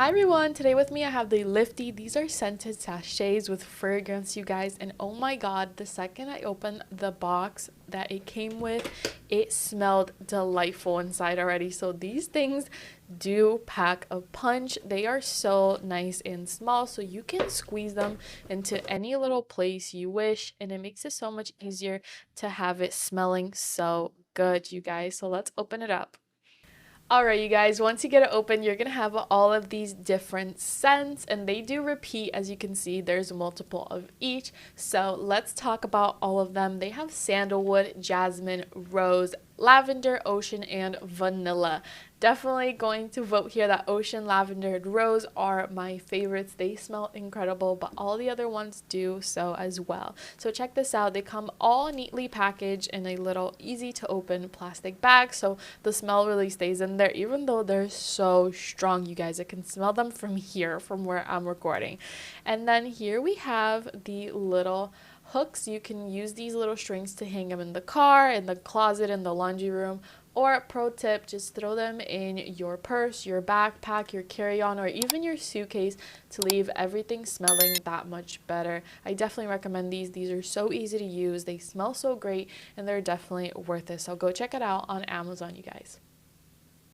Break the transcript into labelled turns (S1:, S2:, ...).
S1: Hi everyone, today with me I have the Lifty. These are scented sachets with fragrance, you guys, and oh my god, the second I opened the box that it came with, it smelled delightful inside already. So these things do pack a punch. They are so nice and small, so you can squeeze them into any little place you wish, and it makes it so much easier to have it smelling so good, you guys. So let's open it up. Alright, you guys, once you get it open, you're gonna have all of these different scents, and they do repeat. As you can see, there's multiple of each. So let's talk about all of them. They have sandalwood, jasmine, rose, lavender, ocean, and vanilla. Definitely going to vote here that ocean, lavender, and rose are my favorites. They smell incredible, but all the other ones do so as well. So check this out. They come all neatly packaged in a little easy to open plastic bag, so the smell really stays in there, even though they're so strong, you guys. I can smell them from here, from where I'm recording. And then here we have the little hooks. You can use these little strings to hang them in the car, in the closet, in the laundry room, or pro tip, just throw them in your purse, your backpack, your carry-on, or even your suitcase to leave everything smelling that much better. I definitely recommend these. These are so easy to use, they smell so great, and they're definitely worth it. So go check it out on Amazon, you guys.